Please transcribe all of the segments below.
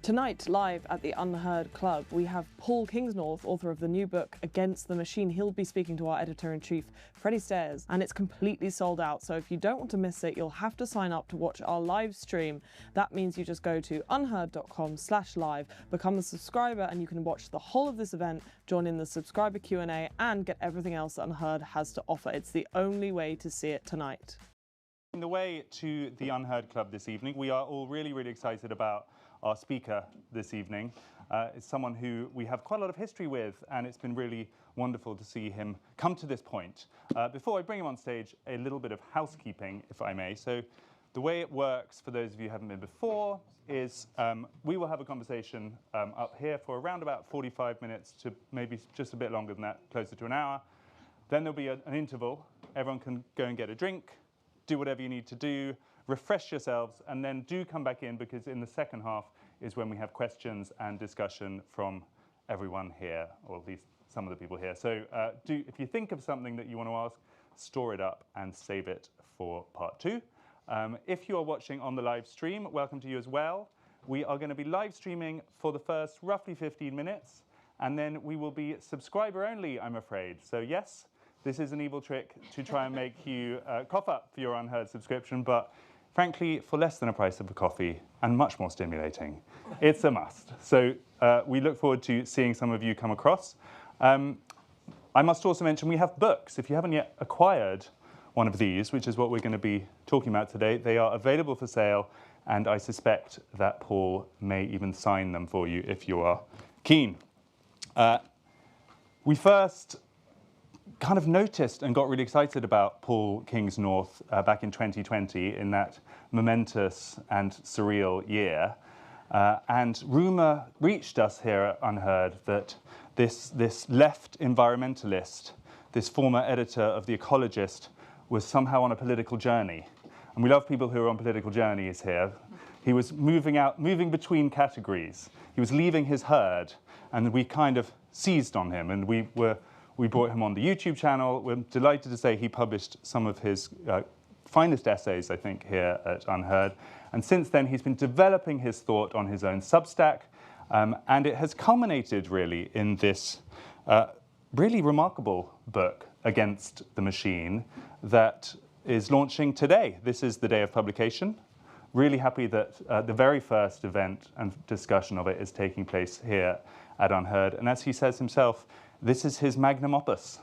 Tonight, live at the UnHerd Club, we have Paul Kingsnorth, author of the new book, Against the Machine. He'll be speaking to our editor-in-chief, Freddie Stairs, and it's completely sold out. So if you don't want to miss it, you'll have to sign up to watch our live stream. That means you just go to unherd.com/live, become a subscriber, and you can watch the whole of this event, join in the subscriber Q&A, and get everything else that UnHerd has to offer. It's the only way to see it tonight. On the way to the UnHerd Club this evening, we are all really excited about our speaker this evening. It's someone who we have quite a lot of history with, and it's been really wonderful to see him come to this point. Before I bring him on stage, a little bit of housekeeping, if I may. So the way it works, for those of you who haven't been before, is we will have a conversation up here for around about 45 minutes to maybe just a bit longer than that, closer to an hour. Then there'll be an interval. Everyone can go and get a drink, do whatever you need to do, refresh yourselves, and then do come back in, because in the second half is when we have questions and discussion from everyone here, or at least some of the people here. So if you think of something that you want to ask, store it up and save it for part two. If you are watching on the live stream, welcome to you as well. We are going to be live streaming for the first roughly 15 minutes, and then we will be subscriber only, I'm afraid. So yes, this is an evil trick to try and make you cough up for your UnHerd subscription, but frankly, for less than a price of a coffee and much more stimulating, it's a must. So we look forward to seeing some of you come across. I must also mention we have books. If you haven't yet acquired one of these, which is what we're going to be talking about today, they are available for sale, and I suspect that Paul may even sign them for you if you are keen. We first kind of noticed and got really excited about Paul Kingsnorth back in 2020, in that momentous and surreal year. And rumour reached us here at UnHerd that this left environmentalist, this former editor of The Ecologist, was somehow on a political journey. And we love people who are on political journeys here. He was moving between categories. He was leaving his herd, and we kind of seized on him, and we brought him on the YouTube channel. We're delighted to say he published some of his finest essays, I think, here at UnHerd. And since then, he's been developing his thought on his own Substack. And it has culminated, really, in this really remarkable book, Against the Machine, that is launching today. This is the day of publication. Really happy that the very first event and discussion of it is taking place here at UnHerd. And as he says himself, this is his magnum opus.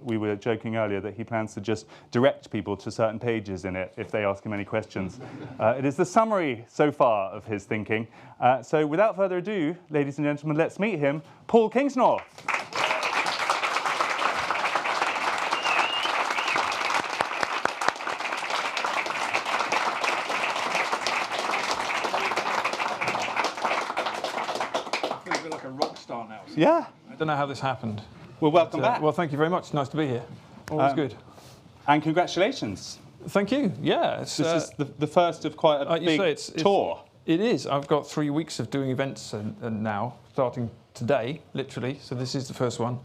We were joking earlier that he plans to just direct people to certain pages in it if they ask him any questions. It is the summary so far of his thinking. So without further ado, ladies and gentlemen, let's meet him, Paul Kingsnorth. I feel like a rock star now. Yeah. I don't know how this happened. Well, welcome back. Well, thank you very much. Nice to be here. Always good. And congratulations. Thank you. Yeah. This is the first of quite a big tour. It is. I've got 3 weeks of doing events now, starting today, literally. So this is the first one.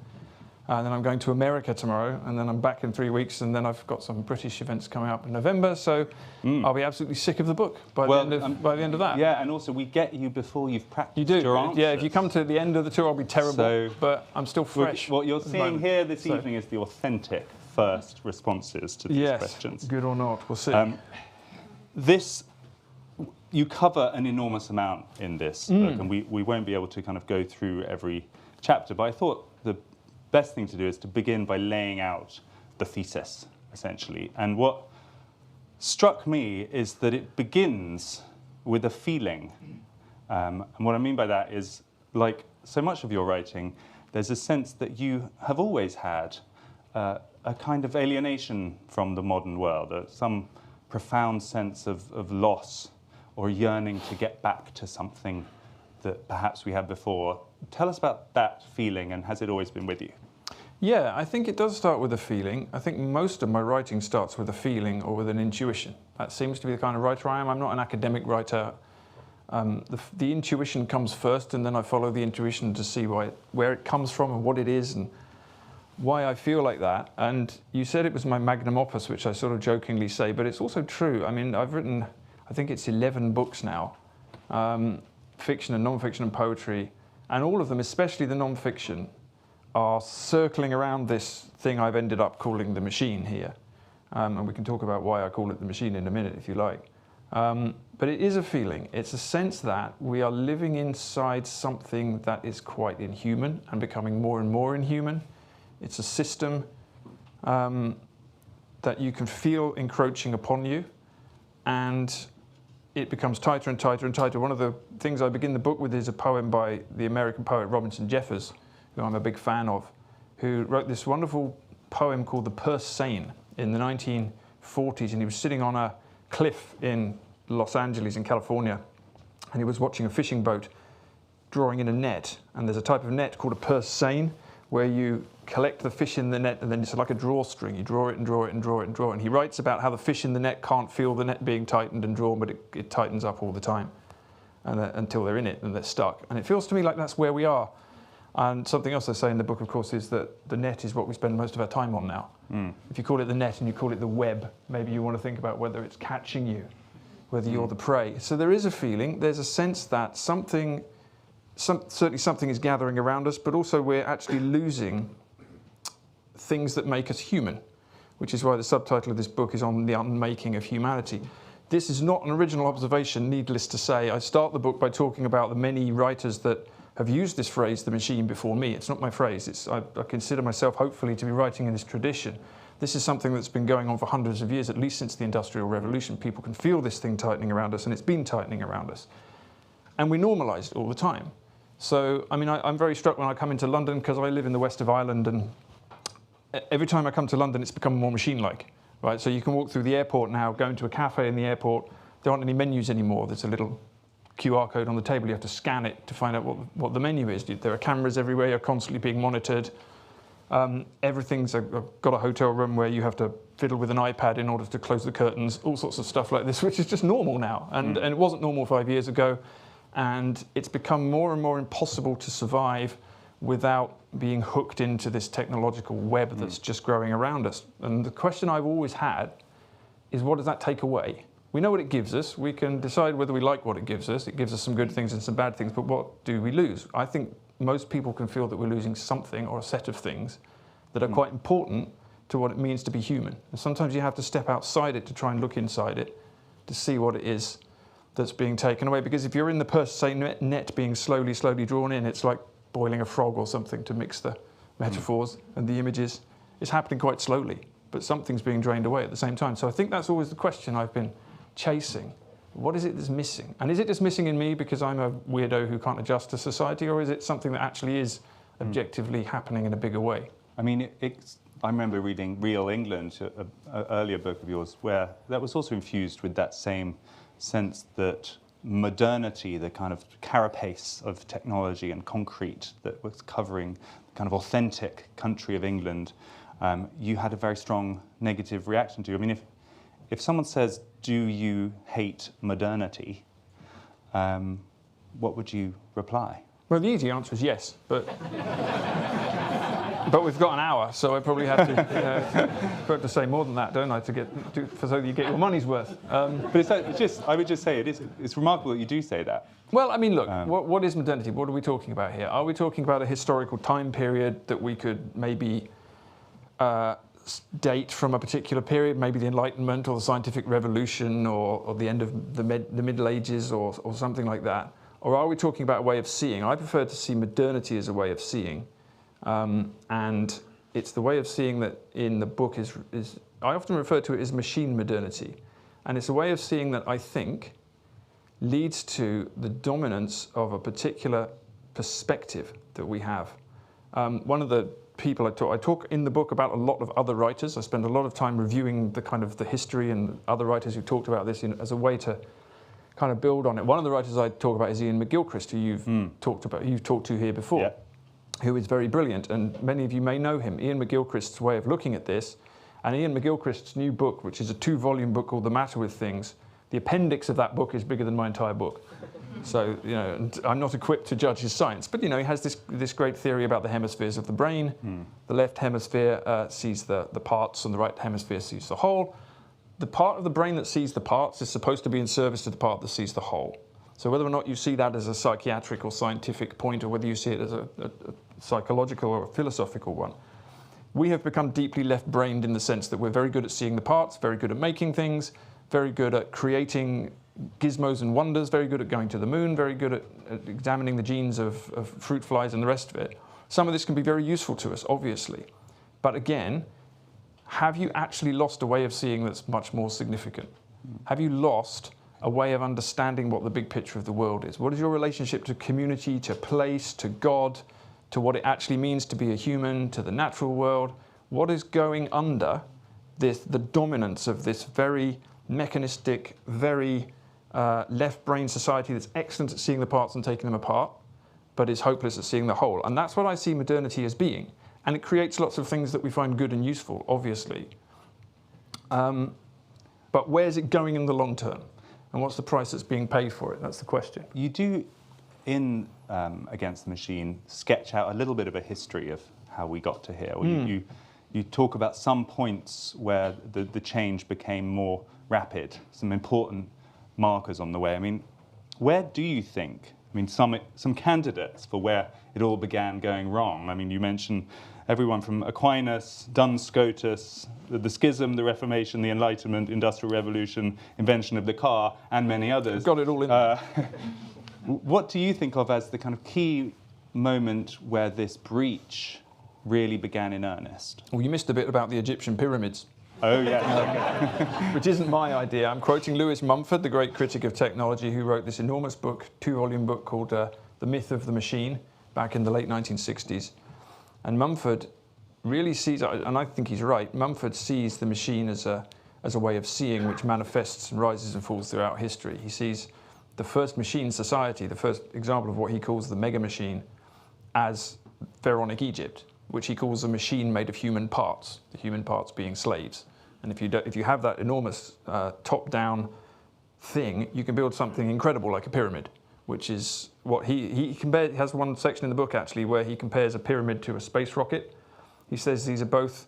And then I'm going to America tomorrow, and then I'm back in 3 weeks, and then I've got some British events coming up in November. So I'll be absolutely sick of the book by the end of that. Yeah, and also we get you before you've practiced your answers. Yeah, if you come to the end of the tour, I'll be terrible, but I'm still fresh. What you're seeing here this evening is the authentic first responses to these questions. Good or not, we'll see. You cover an enormous amount in this book, and we won't be able to kind of go through every chapter, but I thought the best thing to do is to begin by laying out the thesis, essentially. And what struck me is that it begins with a feeling. And what I mean by that is, like so much of your writing, there's a sense that you have always had a kind of alienation from the modern world, some profound sense of loss or yearning to get back to something that perhaps we had before. Tell us about that feeling, and has it always been with you? Yeah, I think it does start with a feeling. I think most of my writing starts with a feeling or with an intuition. That seems to be the kind of writer I am. I'm not an academic writer. The intuition comes first, and then I follow the intuition to see where it comes from and what it is and why I feel like that. And you said it was my magnum opus, which I sort of jokingly say, but it's also true. I mean, I've written, I think it's 11 books now. fiction and non-fiction and poetry, and all of them, especially the non-fiction, are circling around this thing I've ended up calling the machine here. And we can talk about why I call it the machine in a minute, if you like. But it is a feeling. It's a sense that we are living inside something that is quite inhuman and becoming more and more inhuman. It's a system that you can feel encroaching upon you, and it becomes tighter and tighter and tighter. One of the things I begin the book with is a poem by the American poet Robinson Jeffers, who I'm a big fan of, who wrote this wonderful poem called The Purse Seine in the 1940s, and he was sitting on a cliff in Los Angeles in California, and he was watching a fishing boat drawing in a net, and there's a type of net called a purse seine where you collect the fish in the net, and then it's like a drawstring. You draw it and draw it and draw it and draw it, and he writes about how the fish in the net can't feel the net being tightened and drawn, but it tightens up all the time and until they're in it and they're stuck. And it feels to me like that's where we are. And something else I say in the book, of course, is that the net is what we spend most of our time on now. If you call it the net and you call it the web, maybe you want to think about whether it's catching you, whether you're the prey. So there is a feeling, there's a sense that certainly something is gathering around us, but also we're actually losing things that make us human, which is why the subtitle of this book is on the unmaking of humanity. This is not an original observation, needless to say. I start the book by talking about the many writers that have used this phrase, the machine, before me. It's not my phrase. I consider myself, hopefully, to be writing in this tradition. This is something that's been going on for hundreds of years, at least since the Industrial Revolution. People can feel this thing tightening around us, and it's been tightening around us. And we normalise it all the time. So, I mean, I'm very struck when I come into London, because I live in the west of Ireland, and every time I come to London, it's become more machine-like, right? So you can walk through the airport now, go into a cafe in the airport. There aren't any menus anymore. There's a little QR code on the table. You have to scan it to find out what the menu is. There are cameras everywhere. You're constantly being monitored. Everything's got a hotel room where you have to fiddle with an iPad in order to close the curtains, all sorts of stuff like this, which is just normal now. And it wasn't normal 5 years ago. And it's become more and more impossible to survive without being hooked into this technological web that's just growing around us. And the question I've always had is, what does that take away? We know what it gives us. We can decide whether we like what it gives us. It gives us some good things and some bad things, but what do we lose? I think most people can feel that we're losing something or a set of things that are quite important to what it means to be human. And sometimes you have to step outside it to try and look inside it to see what it is that's being taken away. Because if you're in the purse seine net being slowly drawn in, it's like boiling a frog or something, to mix the metaphors and the images. It's happening quite slowly, but something's being drained away at the same time. So I think that's always the question I've been chasing. What is it that's missing? And is it just missing in me because I'm a weirdo who can't adjust to society, or is it something that actually is objectively happening in a bigger way? I mean, I remember reading Real England, an earlier book of yours, where that was also infused with that same sense that modernity, the kind of carapace of technology and concrete that was covering the kind of authentic country of England, you had a very strong negative reaction to. I mean, if someone says, "Do you hate modernity?" what would you reply? Well, the easy answer is yes, but but we've got an hour, so I probably have to say more than that, don't I, so you get your money's worth. But I would just say it's remarkable that you do say that. Well, I mean, look, what is modernity? What are we talking about here? Are we talking about a historical time period that we could maybe date from a particular period, maybe the Enlightenment or the Scientific Revolution or the end of the Middle Ages or something like that? Or are we talking about a way of seeing? I prefer to see modernity as a way of seeing. And it's the way of seeing that in the book is I often refer to it as machine modernity. And it's a way of seeing that I think leads to the dominance of a particular perspective that we have. One of the people I talk in the book about a lot of other writers. I spend a lot of time reviewing the history and other writers who talked about this as a way to kind of build on it. One of the writers I talk about is Ian McGilchrist, who you've talked to here before. Yeah. Who is very brilliant, and many of you may know him. Ian McGilchrist's way of looking at this, and Ian McGilchrist's new book, which is a 2-volume book called The Matter with Things, the appendix of that book is bigger than my entire book. So, and I'm not equipped to judge his science, but he has this great theory about the hemispheres of the brain. The left hemisphere sees the parts, and the right hemisphere sees the whole. The part of the brain that sees the parts is supposed to be in service to the part that sees the whole. So whether or not you see that as a psychiatric or scientific point, or whether you see it as a psychological or a philosophical one, we have become deeply left-brained in the sense that we're very good at seeing the parts, very good at making things, very good at creating gizmos and wonders, very good at going to the moon, very good at examining the genes of fruit flies and the rest of it. Some of this can be very useful to us, obviously. But again, have you actually lost a way of seeing that's much more significant? Have you lost a way of understanding what the big picture of the world is? What is your relationship to community, to place, to God, to what it actually means to be a human, to the natural world? What is going under this, the dominance of this very mechanistic, very left-brain society that's excellent at seeing the parts and taking them apart, but is hopeless at seeing the whole? And that's what I see modernity as being. And it creates lots of things that we find good and useful, obviously. But where's it going in the long term? And what's the price that's being paid for it? That's the question. You do, in Against the Machine, sketch out a little bit of a history of how we got to here. You talk about some points where the change became more rapid, some important markers on the way. I mean, where do you think, some candidates for where it all began going wrong? I mean, you mentioned everyone from Aquinas, Duns Scotus, the Schism, the Reformation, the Enlightenment, Industrial Revolution, invention of the car, and many others. Got it all in there. What do you think of as the kind of key moment where this breach really began in earnest? Well, you missed a bit about the Egyptian pyramids. Oh, yeah. Which isn't my idea. I'm quoting Lewis Mumford, the great critic of technology, who wrote this enormous book, 2-volume book called The Myth of the Machine, back in the late 1960s. And Mumford really sees, and I think he's right, Mumford sees the machine as a way of seeing which manifests and rises and falls throughout history. He sees the first machine society, the first example of what he calls the mega machine, as pharaonic Egypt, which he calls a machine made of human parts, the human parts being slaves. And if you have that enormous top-down thing, you can build something incredible like a pyramid, which is what he has one section in the book actually where he compares a pyramid to a space rocket. He says these are both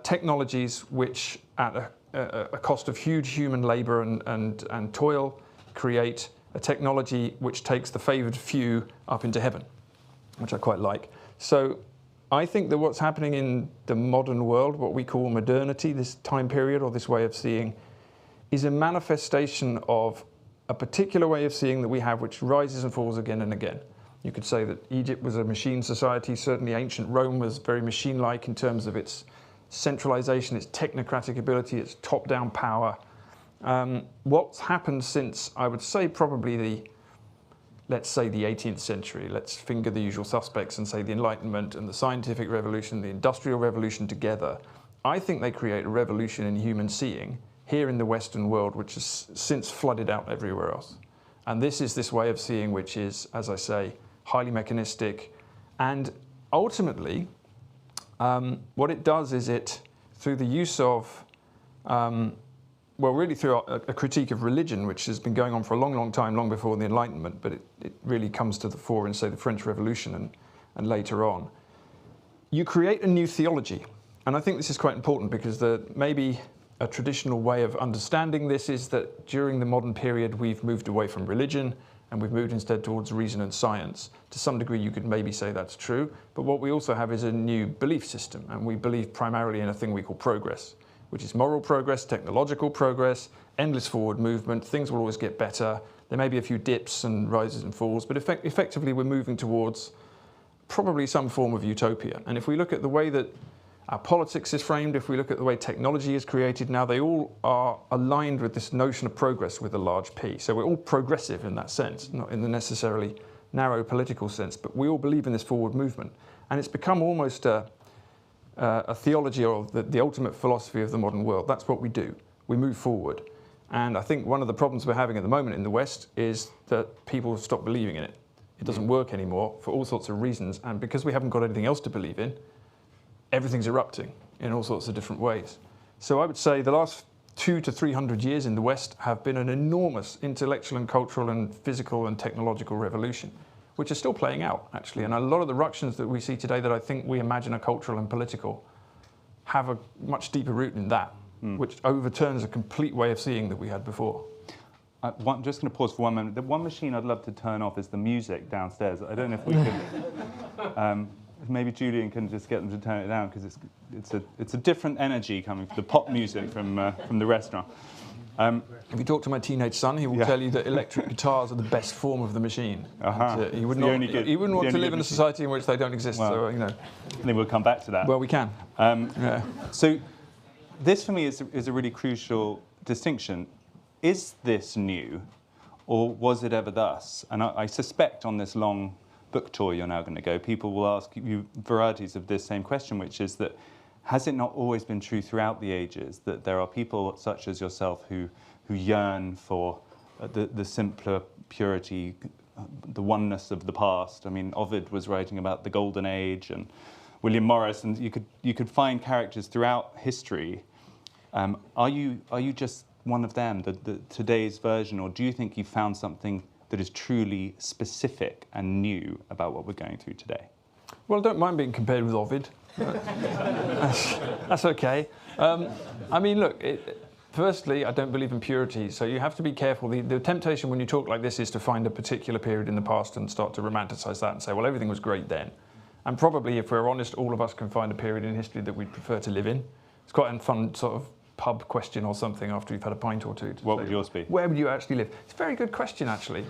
technologies which, at a cost of huge human labour and toil, create a technology which takes the favoured few up into heaven, which I quite like. So I think that what's happening in the modern world, what we call modernity, this time period or this way of seeing, is a manifestation of a particular way of seeing that we have, which rises and falls again and again. You could say that Egypt was a machine society. Certainly ancient Rome was very machine-like in terms of its centralization, its technocratic ability, its top-down power. What's happened since, I would say, probably let's say the 18th century, let's finger the usual suspects and say the Enlightenment and the scientific revolution, the industrial revolution together, I think they create a revolution in human seeing here in the Western world, which has since flooded out everywhere else. And this is this way of seeing which is, as I say, highly mechanistic. And ultimately, what it does is it, through the use of, really through a critique of religion, which has been going on for a long, long time, long before the Enlightenment, but it really comes to the fore in, say, the French Revolution and later on. You create a new theology. And I think this is quite important because maybe a traditional way of understanding this is that during the modern period, we've moved away from religion and we've moved instead towards reason and science. To some degree, you could maybe say that's true. But what we also have is a new belief system. And we believe primarily in a thing we call progress, which is moral progress, technological progress, endless forward movement. Things will always get better. There may be a few dips and rises and falls, but effectively we're moving towards probably some form of utopia. And if we look at the way that our politics is framed, if we look at the way technology is created now, they all are aligned with this notion of progress with a large P. So we're all progressive in that sense, not in the necessarily narrow political sense, but we all believe in this forward movement. And it's become almost a theology or the ultimate philosophy of the modern world. That's what we do. We move forward. And I think one of the problems we're having at the moment in the West is that people have stopped believing in it. It doesn't work anymore for all sorts of reasons. And because we haven't got anything else to believe in, everything's erupting in all sorts of different ways. So I would say the last 200 to 300 years in the West have been an enormous intellectual and cultural and physical and technological revolution, which is still playing out, actually. And a lot of the ructions that we see today that I think we imagine are cultural and political have a much deeper root in that, which overturns a complete way of seeing that we had before. I'm just going to pause for one moment. The one machine I'd love to turn off is the music downstairs. I don't know if we could. Maybe Julian can just get them to turn it down, because it's a different energy coming from the pop music from the restaurant. If you talk to my teenage son, he will tell you that electric guitars are the best form of the machine. He wouldn't want to live in a society in which they don't exist. Well, so, you know. I think we'll come back to that. Well, we can. So this, for me, is a really crucial distinction. Is this new, or was it ever thus? And I suspect on this long book tour you're now going to go, people will ask you varieties of this same question, which is that, has it not always been true throughout the ages that there are people such as yourself who yearn for the simpler purity, the oneness of the past? I mean, Ovid was writing about the Golden Age, and William Morris, and you could find characters throughout history. Are you just one of them, today's version, or do you think you found something that is truly specific and new about what we're going through today? Well, I don't mind being compared with Ovid. That's okay. I mean, look, firstly, I don't believe in purity, so you have to be careful. The temptation when you talk like this is to find a particular period in the past and start to romanticize that and say, well, everything was great then. And probably, if we're honest, all of us can find a period in history that we'd prefer to live in. It's quite a fun sort of pub question or something after you've had a pint or two. What would yours be? Where would you actually live? It's a very good question, actually.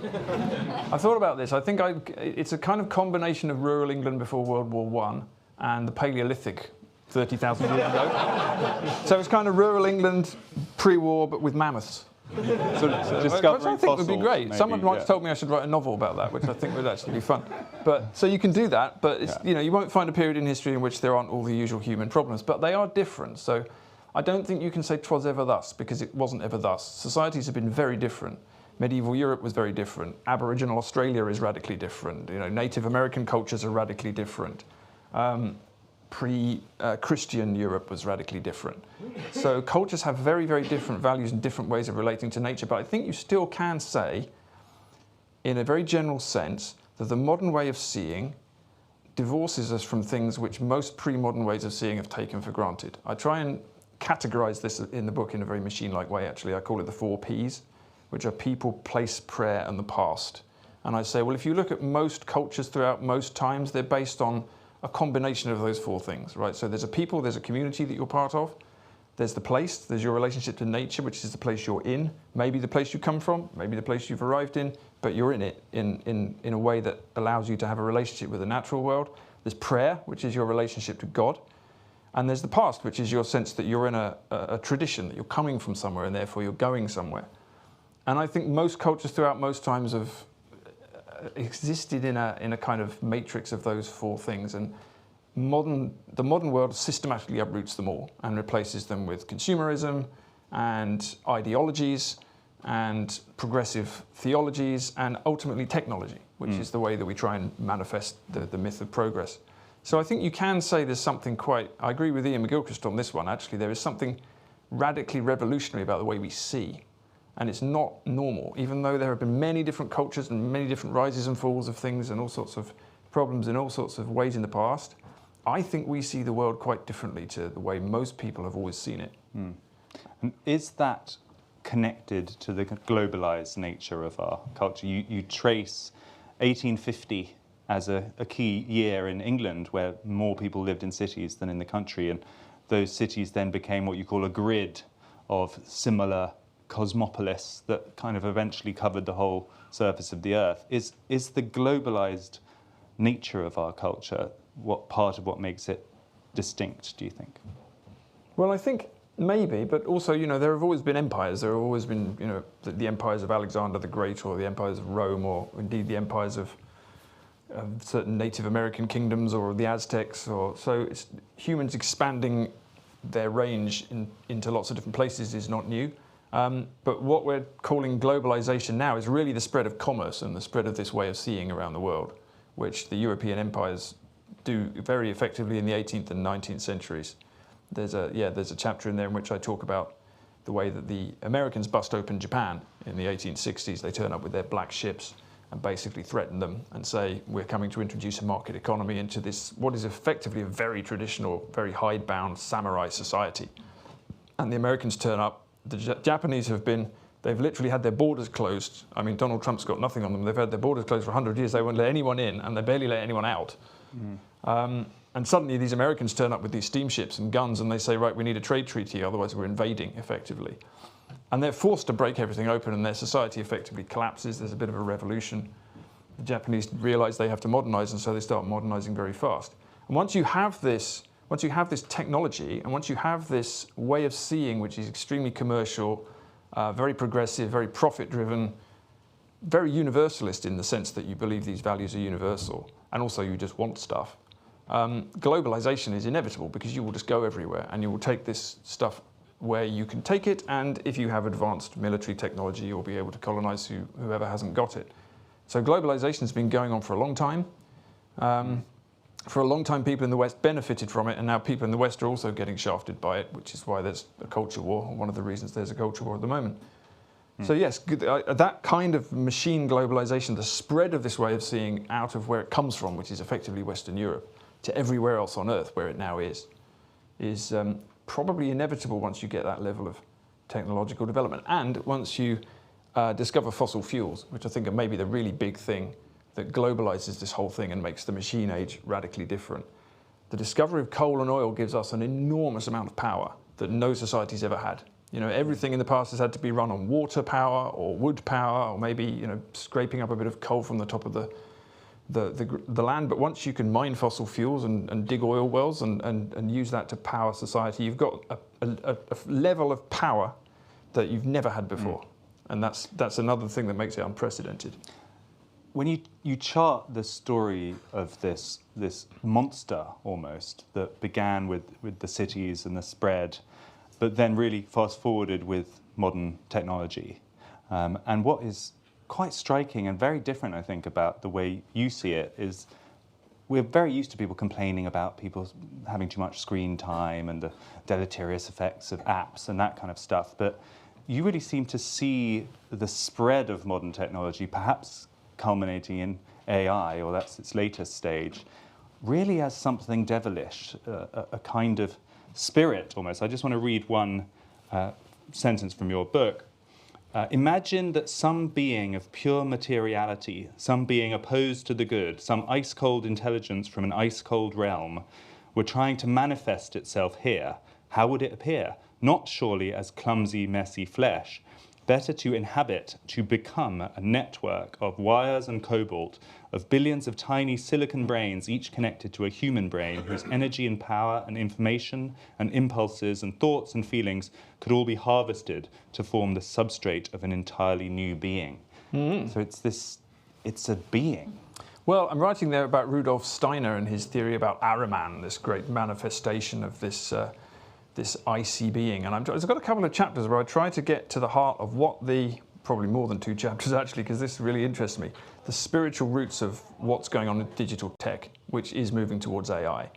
I thought about this. I think it's a kind of combination of rural England before World War I and the Paleolithic 30,000 years ago. So it's kind of rural England pre-war, but with mammoths. So discovering which I think would be great. Maybe, Someone once told me I should write a novel about that, which I think would actually be fun. But so you can do that, but it's, you know, you won't find a period in history in which there aren't all the usual human problems, but they are different. So I don't think you can say 'twas ever thus, because it wasn't ever thus. Societies have been very different. Medieval Europe was very different. Aboriginal Australia is radically different. You know, Native American cultures are radically different. Pre-Christian Europe was radically different. So cultures have very, very different values and different ways of relating to nature. But I think you still can say, in a very general sense, that the modern way of seeing divorces us from things which most pre-modern ways of seeing have taken for granted. I try and categorize this in the book in a very machine-like way, actually. I call it the 4 Ps, which are people, place, prayer, and the past. And I say, well, if you look at most cultures throughout most times, they're based on a combination of those 4 things, right? So there's a people, there's a community that you're part of, there's the place, there's your relationship to nature, which is the place you're in, maybe the place you come from, maybe the place you've arrived in, but you're in it in a way that allows you to have a relationship with the natural world. There's prayer, which is your relationship to God. And there's the past, which is your sense that you're in a tradition, that you're coming from somewhere and therefore you're going somewhere. And I think most cultures throughout most times have existed in a kind of matrix of those 4 things. And the modern world systematically uproots them all and replaces them with consumerism and ideologies and progressive theologies and ultimately technology, which is the way that we try and manifest the myth of progress. So I think you can say there's something I agree with Ian McGilchrist on this one, actually. There is something radically revolutionary about the way we see. And it's not normal, even though there have been many different cultures and many different rises and falls of things and all sorts of problems in all sorts of ways in the past. I think we see the world quite differently to the way most people have always seen it. And is that connected to the globalized nature of our culture? You trace 1850 as a key year in England, where more people lived in cities than in the country, and those cities then became what you call a grid of similar cosmopolis that kind of eventually covered the whole surface of the earth. Is the globalized nature of our culture part of what makes it distinct, do you think? Well, I think maybe, but also, you know, there have always been empires. There have always been, you know, the empires of Alexander the Great, or the empires of Rome, or indeed the empires of certain Native American kingdoms, or the Aztecs. So it's humans expanding their range into lots of different places is not new. But what we're calling globalization now is really the spread of commerce and the spread of this way of seeing around the world, which the European empires do very effectively in the 18th and 19th centuries. There's a chapter in there in which I talk about the way that the Americans bust open Japan in the 1860s. They turn up with their black ships and basically threaten them and say, we're coming to introduce a market economy into this, what is effectively a very traditional, very hidebound samurai society. And the Americans turn up. The Japanese have been They've literally had their borders closed. I mean, Donald Trump's got nothing on them. They've had their borders closed for 100 years. They won't let anyone in, and they barely let anyone out. And suddenly these Americans turn up with these steamships and guns, and they say, right, we need a trade treaty, otherwise we're invading, effectively. And they're forced to break everything open, and their society effectively collapses. There's a bit of a revolution. The Japanese realize they have to modernize, and so they start modernizing very fast. And once you have this technology, and once you have this way of seeing, which is extremely commercial, very progressive, very profit-driven, very universalist in the sense that you believe these values are universal, and also you just want stuff. Globalization is inevitable because you will just go everywhere, and you will take this stuff where you can take it, and if you have advanced military technology, you'll be able to colonize whoever hasn't got it. So globalization has been going on for a long time. For a long time, people in the West benefited from it, and now people in the West are also getting shafted by it, which is why there's a culture war, one of the reasons there's a culture war at the moment. So yes, that kind of machine globalization, the spread of this way of seeing out of where it comes from, which is effectively Western Europe, to everywhere else on Earth where it now is probably inevitable once you get that level of technological development. And once you discover fossil fuels, which I think are maybe the really big thing that globalizes this whole thing and makes the machine age radically different. The discovery of coal and oil gives us an enormous amount of power that no society's ever had. You know, everything in the past has had to be run on water power or wood power, or maybe, you know, scraping up a bit of coal from the top of the land. But once you can mine fossil fuels and dig oil wells and use that to power society, you've got a level of power that you've never had before. And that's another thing that makes it unprecedented. When you chart the story of this monster almost that began with the cities and the spread, but then really fast forwarded with modern technology, and what is quite striking and very different, I think, about the way you see it is we're very used to people complaining about people having too much screen time and the deleterious effects of apps and that kind of stuff, but you really seem to see the spread of modern technology, perhaps culminating in AI, or that's its latest stage, really as something devilish, a kind of spirit almost. I just want to read one sentence from your book. Imagine that some being of pure materiality, some being opposed to the good, some ice-cold intelligence from an ice-cold realm, were trying to manifest itself here. How would it appear? Not surely as clumsy, messy flesh. Better to inhabit, to become a network of wires and cobalt, of billions of tiny silicon brains, each connected to a human brain, whose energy and power and information and impulses and thoughts and feelings could all be harvested to form the substrate of an entirely new being. So it's a being. Well, I'm writing there about Rudolf Steiner and his theory about Ahriman, this great manifestation of this icy being. And I've got a couple of chapters where I try to get to the heart of what probably more than 2 chapters actually, because this really interests me, the spiritual roots of what's going on in digital tech, which is moving towards AI.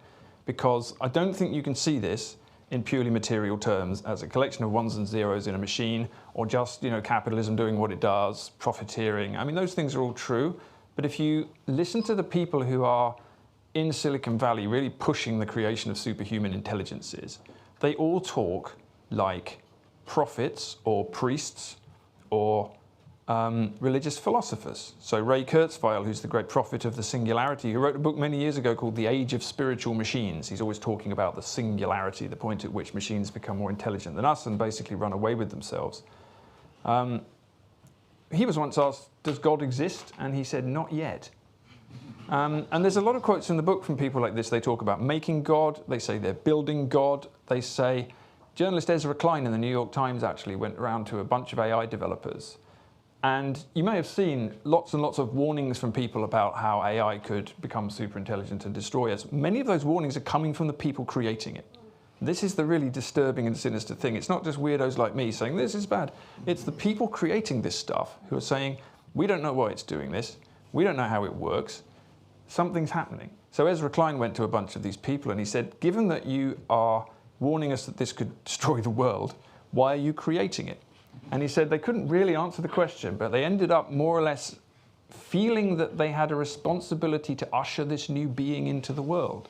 Because I don't think you can see this in purely material terms as a collection of ones and zeros in a machine, or just, you know, capitalism doing what it does, profiteering. I mean, those things are all true. But if you listen to the people who are in Silicon Valley really pushing the creation of superhuman intelligences, they all talk like prophets or priests or religious philosophers. So Ray Kurzweil, who's the great prophet of the singularity, who wrote a book many years ago called The Age of Spiritual Machines. He's always talking about the singularity, the point at which machines become more intelligent than us and basically run away with themselves. He was once asked, does God exist? And he said, not yet. And there's a lot of quotes in the book from people like this. They talk about making God. They say they're building God. They say, journalist Ezra Klein in the New York Times actually went around to a bunch of AI developers. And you may have seen lots and lots of warnings from people about how AI could become super intelligent and destroy us. Many of those warnings are coming from the people creating it. This is the really disturbing and sinister thing. It's not just weirdos like me saying this is bad. It's the people creating this stuff who are saying, we don't know why it's doing this. We don't know how it works. Something's happening. So Ezra Klein went to a bunch of these people and he said, given that you are warning us that this could destroy the world, why are you creating it? And he said they couldn't really answer the question, but they ended up more or less feeling that they had a responsibility to usher this new being into the world,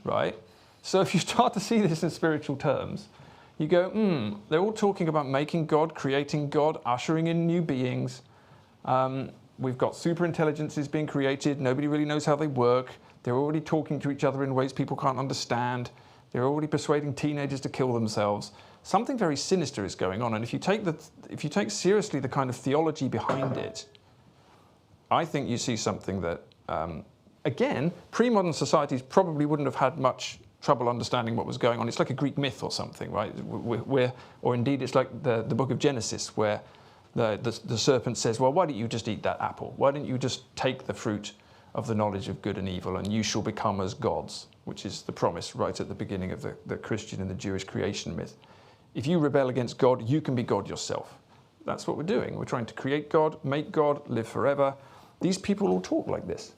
right? So if you start to see this in spiritual terms, you go, they're all talking about making God, creating God, ushering in new beings. We've got super intelligences being created. Nobody really knows how they work. They're already talking to each other in ways people can't understand. They're already persuading teenagers to kill themselves. Something very sinister is going on. And if you take seriously the kind of theology behind it, I think you see something that, again, pre-modern societies probably wouldn't have had much trouble understanding what was going on. It's like a Greek myth or something, right? Or indeed it's like the book of Genesis, where the serpent says, well, why don't you just eat that apple? Why don't you just take the fruit of the knowledge of good and evil, and you shall become as gods, which is the promise right at the beginning of the Christian and the Jewish creation myth. If you rebel against God, you can be God yourself. That's what we're doing. We're trying to create God, make God, live forever. These people all talk like this.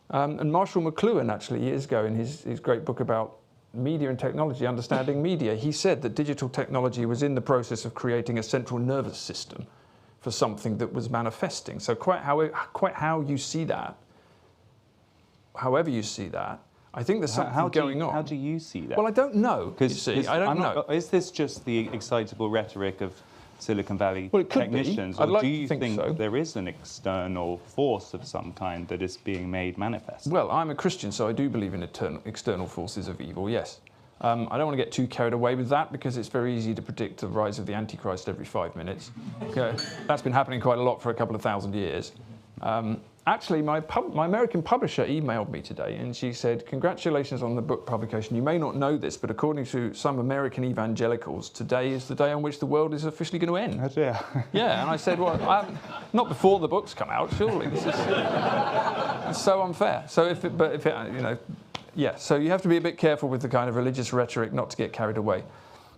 And Marshall McLuhan, actually, years ago, in his great book about media and technology, Understanding Media, he said that digital technology was in the process of creating a central nervous system for something that was manifesting. So quite how you see that, however you see that, I think there's something going on. How do you see that? Well, I don't know. Because I don't know. Is this just the excitable rhetoric of Silicon Valley technicians, or do you think so. There is an external force of some kind that is being made manifest? Well, I'm a Christian, so I do believe in external forces of evil, yes. I don't want to get too carried away with that, because it's very easy to predict the rise of the Antichrist every 5 minutes. Okay. That's been happening quite a lot for a couple of thousand years. Actually, my American publisher emailed me today, and she said, congratulations on the book publication. You may not know this, but according to some American evangelicals, today is the day on which the world is officially going to end. Oh dear. Yeah, and I said, well, not before the book's come out, surely. This is it's so unfair. So so you have to be a bit careful with the kind of religious rhetoric, not to get carried away.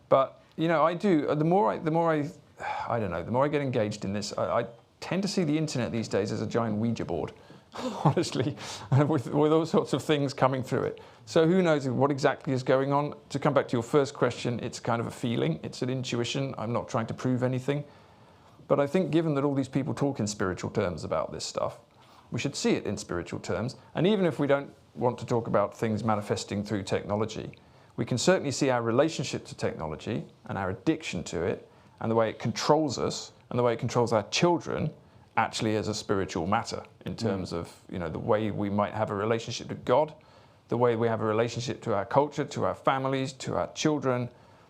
But I do. The more I get engaged in this, I tend to see the internet these days as a giant Ouija board, honestly, with all sorts of things coming through it. So who knows what exactly is going on? To come back to your first question, it's kind of a feeling, it's an intuition. I'm not trying to prove anything. But I think given that all these people talk in spiritual terms about this stuff, we should see it in spiritual terms. And even if we don't want to talk about things manifesting through technology, we can certainly see our relationship to technology and our addiction to it and the way it controls us and the way it controls our children actually as a spiritual matter in terms of the way we might have a relationship to God, the way we have a relationship to our culture, to our families, to our children.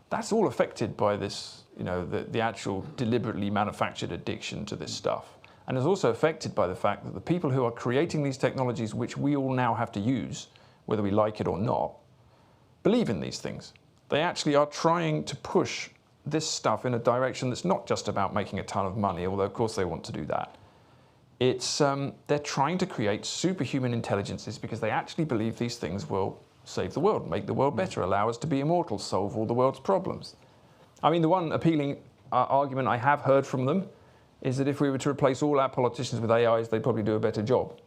That's all affected by this, the actual deliberately manufactured addiction to this stuff. And is also affected by the fact that the people who are creating these technologies, which we all now have to use, whether we like it or not, believe in these things. They actually are trying to push this stuff in a direction that's not just about making a ton of money, although of course they want to do that. It's they're trying to create superhuman intelligences because they actually believe these things will save the world, make the world better, allow us to be immortal, solve all the world's problems. I mean, the one appealing argument I have heard from them is that if we were to replace all our politicians with AIs, they'd probably do a better job,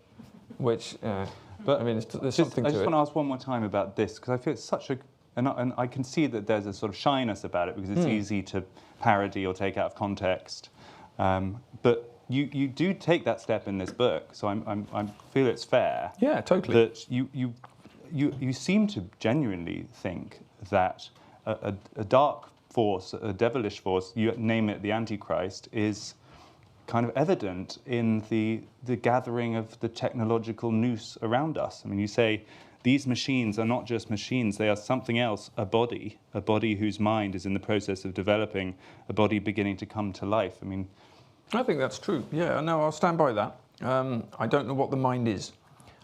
which, but I mean, there's something to it. I just want to ask one more time about this, because I feel it's such a, and I can see that there's a sort of shyness about it, because it's easy to parody or take out of context. But you do take that step in this book, so I feel it's fair. Yeah, totally. That you seem to genuinely think that a dark force, a devilish force, you name it the Antichrist, is kind of evident in the gathering of the technological noose around us. I mean, you say these machines are not just machines, they are something else, a body whose mind is in the process of developing, a body beginning to come to life. I mean, I think that's true. Yeah, no, I'll stand by that. I don't know what the mind is.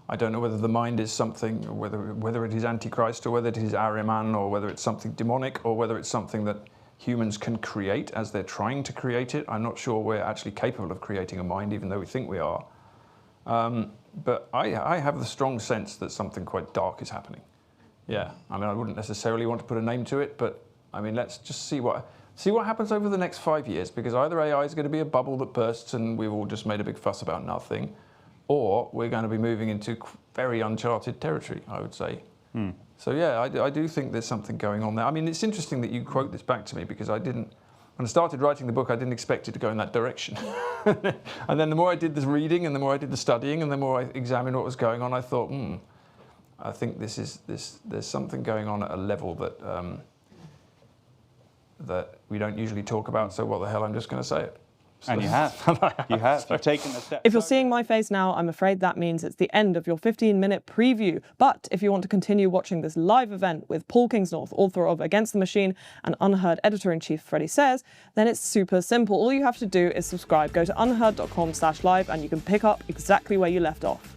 I don't know whether the mind is something, or whether it is Antichrist, or whether it is Ahriman, or whether it's something demonic, or whether it's something that humans can create as they're trying to create it. I'm not sure we're actually capable of creating a mind, even though we think we are. But I have the strong sense that something quite dark is happening. Yeah, I mean, I wouldn't necessarily want to put a name to it, but I mean, let's just see what happens over the next 5 years, because either AI is going to be a bubble that bursts and we've all just made a big fuss about nothing, or we're going to be moving into very uncharted territory, I would say. So yeah, I do think there's something going on there. I mean, it's interesting that you quote this back to me, because when I started writing the book, I didn't expect it to go in that direction. And then the more I did the reading and the more I did the studying and the more I examined what was going on, I thought, I think there's something going on at a level that that we don't usually talk about, so what the hell, I'm just going to say it. And you have. You have. You've taken a step. If you're seeing my face now, I'm afraid that means it's the end of your 15-minute preview. But if you want to continue watching this live event with Paul Kingsnorth, author of Against the Machine, and UnHerd editor-in-chief Freddie Sayers, then it's super simple. All you have to do is subscribe. Go to unherd.com/live and you can pick up exactly where you left off.